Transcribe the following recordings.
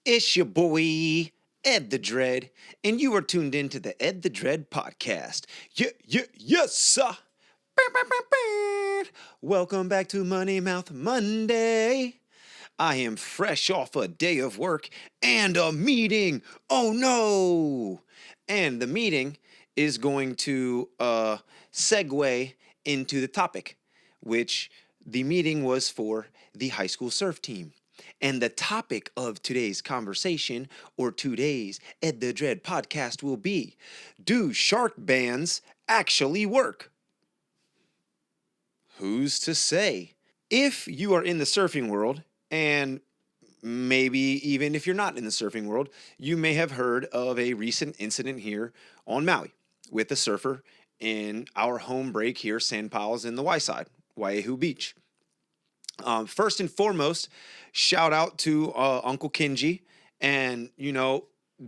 It's your boy, Ed the Dread, and you are tuned in to the Ed the Dread podcast. Yes, sir. Welcome back to Money Mouth Monday. I am fresh off a day of work and a meeting. Oh no! And the meeting is going to segue into the topic, which the meeting was for the high school surf team. And the topic of today's conversation or today's Ed the Dread podcast will be, do shark bans actually work? Who's to say? If you are in the surfing world, and maybe even if you're not in the surfing world, you may have heard of a recent incident here on Maui with a surfer in our home break here, Sandpiles in the Waiehu Beach. First and foremost, shout out to Uncle Kenji, and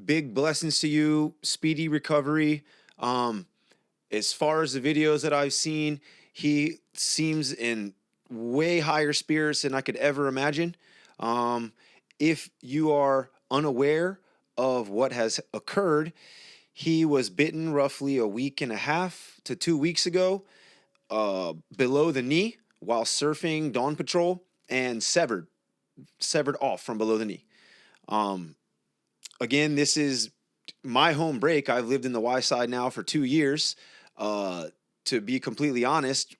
big blessings to you, speedy recovery. As far as the videos that I've seen, he seems in way higher spirits than I could ever imagine. If you are unaware of what has occurred, he was bitten roughly a week and a half to 2 weeks ago, below the knee while surfing Dawn Patrol, and severed off from below the knee. Again, this is my home break. I've lived in the Y side now for 2 years. To be completely honest,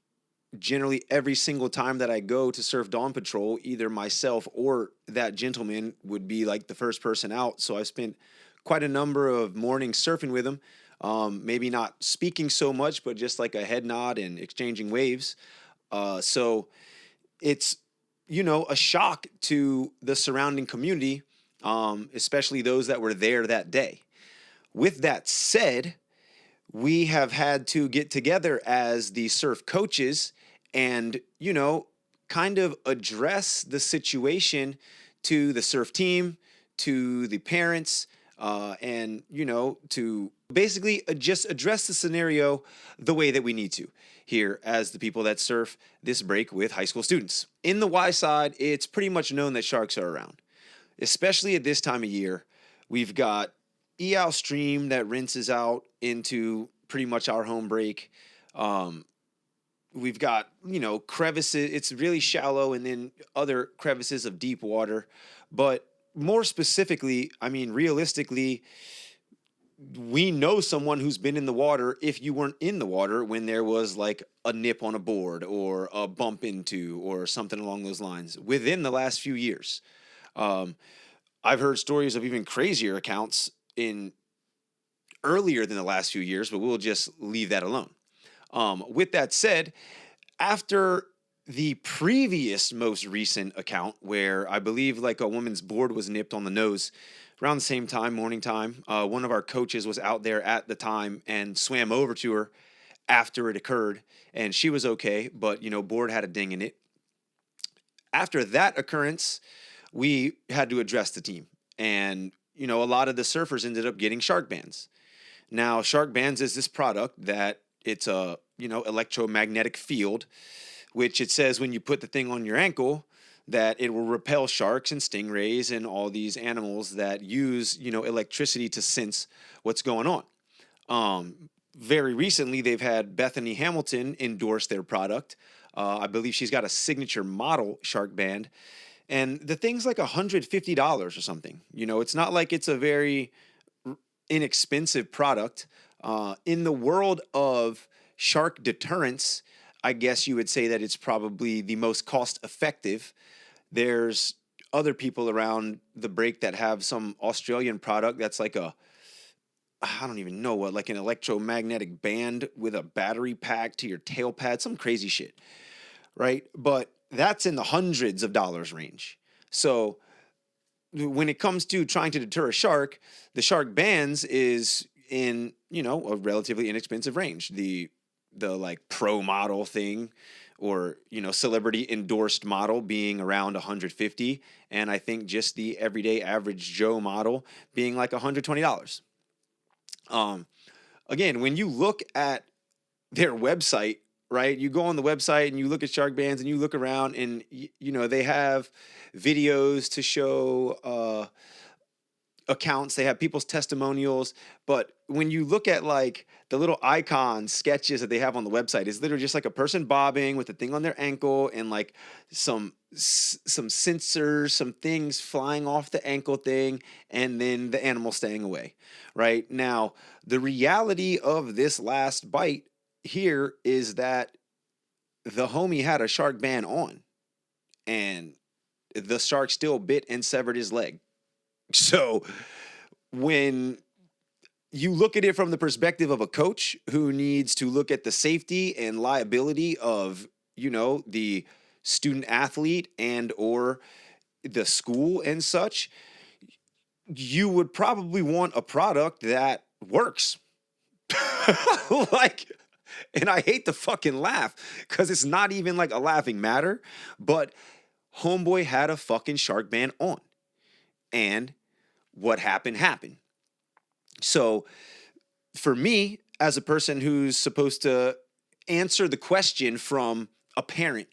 generally every single time that I go to surf Dawn Patrol, either myself or that gentleman would be like the first person out. So I've spent quite a number of mornings surfing with him. Maybe not speaking so much, but just like a head nod and exchanging waves. So it's, a shock to the surrounding community, especially those that were there that day. With that said, we have had to get together as the surf coaches and, kind of address the situation to the surf team, to the parents, and, to basically just address the scenario the way that we need to here as the people that surf this break with high school students. In the Y side, it's pretty much known that sharks are around, especially at this time of year. We've got Eau Stream that rinses out into pretty much our home break. We've got, crevices. It's really shallow, and then other crevices of deep water. But more specifically, realistically, we know someone who's been in the water if you weren't in the water when there was like a nip on a board or a bump into or something along those lines within the last few years. I've heard stories of even crazier accounts in earlier than the last few years, but we'll just leave that alone. With that said, after the previous most recent account where I believe like a woman's board was nipped on the nose around the same time, morning time, one of our coaches was out there at the time and swam over to her after it occurred, and she was okay, but, board had a ding in it. After that occurrence, we had to address the team, and, a lot of the surfers ended up getting shark bans. Now, shark bans is this product that it's a, electromagnetic field, which it says when you put the thing on your ankle that it will repel sharks and stingrays and all these animals that use, electricity to sense what's going on. Very recently, they've had Bethany Hamilton endorse their product. I believe she's got a signature model shark band. And the thing's like $150 or something. It's not like it's a very inexpensive product. In the world of shark deterrents, I guess you would say that it's probably the most cost effective. There's other people around the break that have some Australian product that's like I don't even know what, like an electromagnetic band with a battery pack to your tail pad, some crazy shit, right? But that's in the hundreds of dollars range. So when it comes to trying to deter a shark, the shark bans is in, a relatively inexpensive range. The like pro model thing or, celebrity endorsed model being around 150. And I think just the everyday average Joe model being like $120. Again, when you look at their website, right? You go on the website and you look at shark bans and you look around and, they have videos to show accounts, they have people's testimonials, but when you look at like the little icon sketches that they have on the website, it's literally just like a person bobbing with a thing on their ankle and like some sensors, some things flying off the ankle thing, and then the animal staying away. Right now, the reality of this last bite here is that the homie had a shark band on, and the shark still bit and severed his leg. So when you look at it from the perspective of a coach who needs to look at the safety and liability of, the student athlete and or the school and such, you would probably want a product that works. Like, and I hate to fucking laugh because it's not even like a laughing matter, but homeboy had a fucking shark band on. And what happened, happened. So for me, as a person who's supposed to answer the question from a parent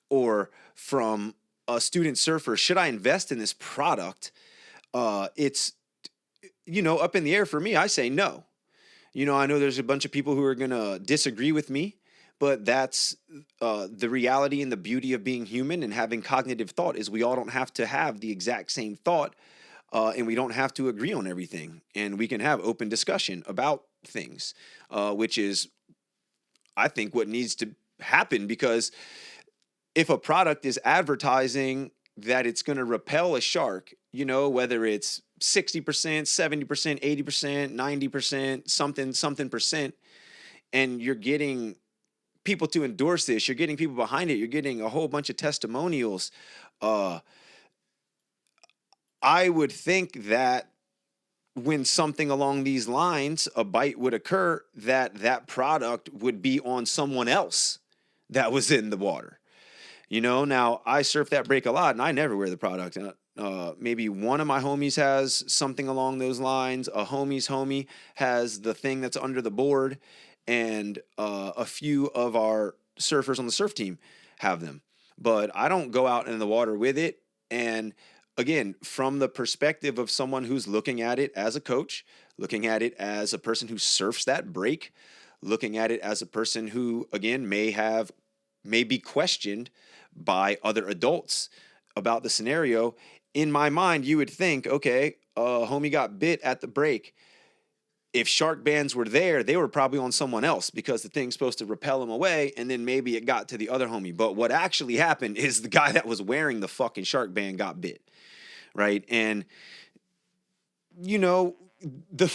or from a student surfer, should I invest in this product? It's, up in the air for me. I say no. I know there's a bunch of people who are going to disagree with me, but that's the reality and the beauty of being human and having cognitive thought is we all don't have to have the exact same thought, and we don't have to agree on everything. And we can have open discussion about things, which is, I think, what needs to happen, because if a product is advertising that it's going to repel a shark, whether it's 60%, 70%, 80%, 90%, something percent, and you're getting people to endorse this, you're getting people behind it, you're getting a whole bunch of testimonials. I would think that when something along these lines, a bite would occur, that product would be on someone else that was in the water. Now I surf that break a lot and I never wear the product. Maybe one of my homies has something along those lines. A homie's homie has the thing that's under the board, and a few of our surfers on the surf team have them. But I don't go out in the water with it. And again, from the perspective of someone who's looking at it as a coach, looking at it as a person who surfs that break, looking at it as a person who, again, may be questioned by other adults about the scenario. In my mind, you would think, okay, homie got bit at the break. If shark bands were there, they were probably on someone else because the thing's supposed to repel him away, and then maybe it got to the other homie. But what actually happened is the guy that was wearing the fucking shark band got bit, right? And, the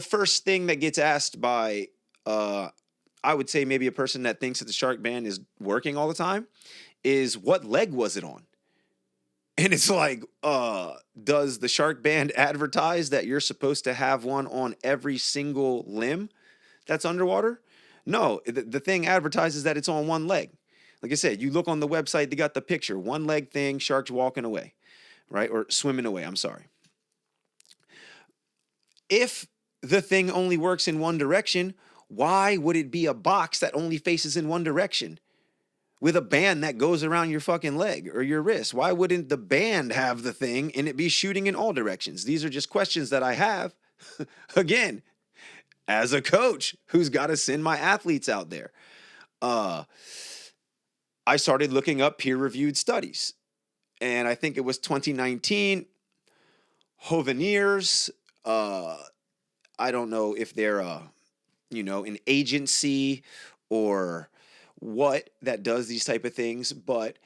first thing that gets asked by, I would say maybe a person that thinks that the shark band is working all the time, is what leg was it on? And it's like, does the shark band advertise that you're supposed to have one on every single limb that's underwater? No, the thing advertises that it's on one leg. Like I said, you look on the website, they got the picture, one leg thing, sharks walking away, right? Or swimming away, I'm sorry. If the thing only works in one direction, why would it be a box that only faces in one direction with a band that goes around your fucking leg or your wrist? Why wouldn't the band have the thing and it be shooting in all directions? These are just questions that I have, again, as a coach who's got to send my athletes out there. I started looking up peer-reviewed studies, and I think it was 2019. Hoveniers, I don't know if they're an agency or what that does these type of things, but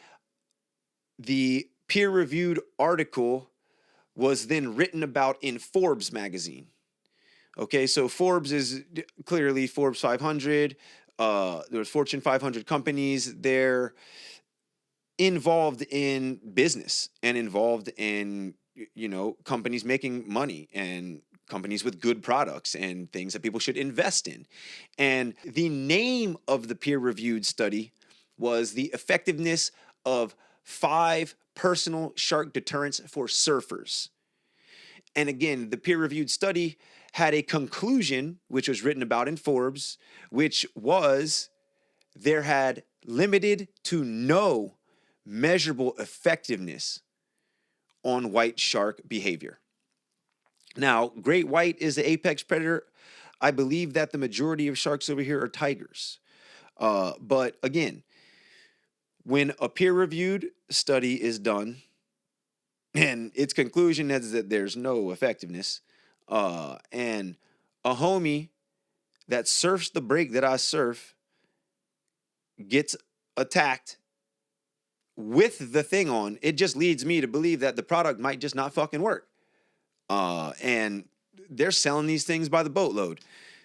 the peer-reviewed article was then written about in Forbes magazine. Okay, so Forbes is clearly Forbes 500. There's Fortune 500 companies. They're involved in business and involved in, companies making money and companies with good products and things that people should invest in. And the name of the peer-reviewed study was the effectiveness of 5 personal shark deterrents for surfers. And again, the peer-reviewed study had a conclusion, which was written about in Forbes, which was there had limited to no measurable effectiveness on white shark behavior. Now, great white is the apex predator. I believe that the majority of sharks over here are tigers. But again, when a peer-reviewed study is done and its conclusion is that there's no effectiveness, and a homie that surfs the break that I surf gets attacked with the thing on, it just leads me to believe that the product might just not fucking work. And they're selling these things by the boatload.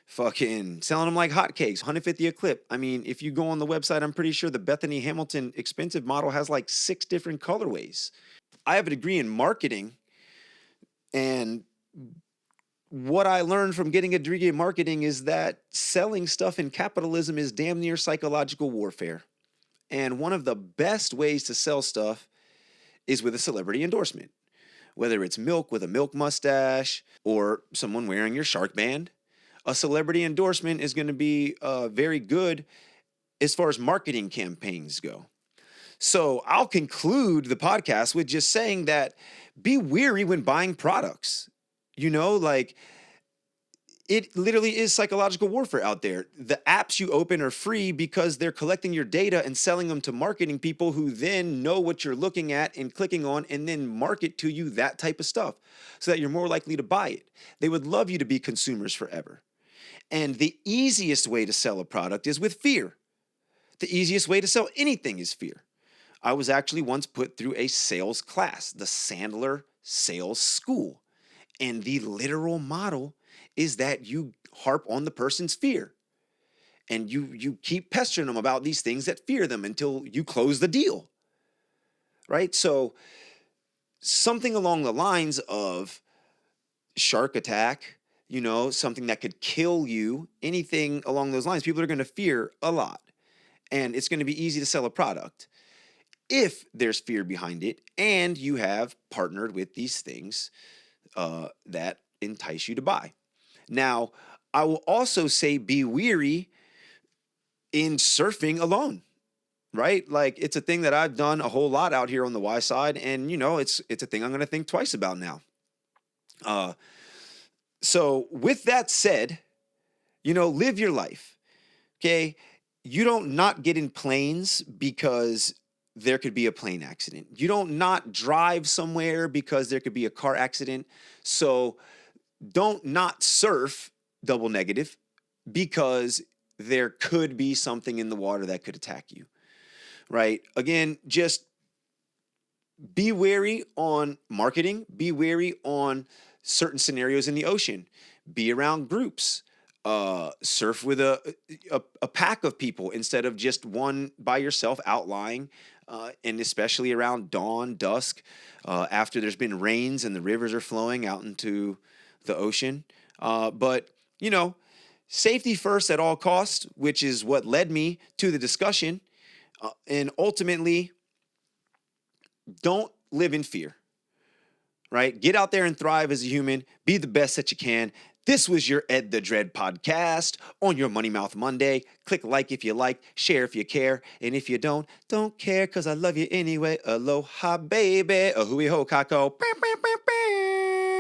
Fucking selling them like hotcakes, 150 a clip. I mean, if you go on the website, I'm pretty sure the Bethany Hamilton expensive model has like 6 different colorways. I have a degree in marketing, and what I learned from getting a degree in marketing is that selling stuff in capitalism is damn near psychological warfare. And one of the best ways to sell stuff is with a celebrity endorsement. Whether it's milk with a milk mustache or someone wearing your shark band, a celebrity endorsement is going to be very good as far as marketing campaigns go. So I'll conclude the podcast with just saying that be wary when buying products. You know, like, it literally is psychological warfare out there. The apps you open are free because they're collecting your data and selling them to marketing people who then know what you're looking at and clicking on and then market to you that type of stuff so that you're more likely to buy it. They would love you to be consumers forever. And the easiest way to sell a product is with fear. The easiest way to sell anything is fear. I was actually once put through a sales class, the Sandler Sales School. And the literal model is that you harp on the person's fear. And you keep pestering them about these things that fear them until you close the deal. Right? So something along the lines of shark attack, you know, something that could kill you, anything along those lines, people are going to fear a lot. And it's going to be easy to sell a product if there's fear behind it and you have partnered with these things that entice you to buy. Now, I will also say be wary in surfing alone, right? Like, it's a thing that I've done a whole lot out here on the Y side, and, you know, it's a thing I'm going to think twice about now. So with that said, you know, live your life, okay? You don't not get in planes because there could be a plane accident. You don't not drive somewhere because there could be a car accident. So don't not surf, double negative, because there could be something in the water that could attack you, right? Again, just be wary on marketing. Be wary on certain scenarios in the ocean. Be around groups. Surf with a pack of people instead of just one by yourself outlying, and especially around dawn, dusk, after there's been rains and the rivers are flowing out into the ocean. But, you know, safety first at all costs, which is what led me to the discussion. And ultimately, don't live in fear, right? Get out there and thrive as a human. Be the best that you can. This was your Ed the Dread podcast on your Money Mouth Monday. Click like if you like, share if you care, and if you don't care because I love you anyway. Aloha, baby. A hui ho kako.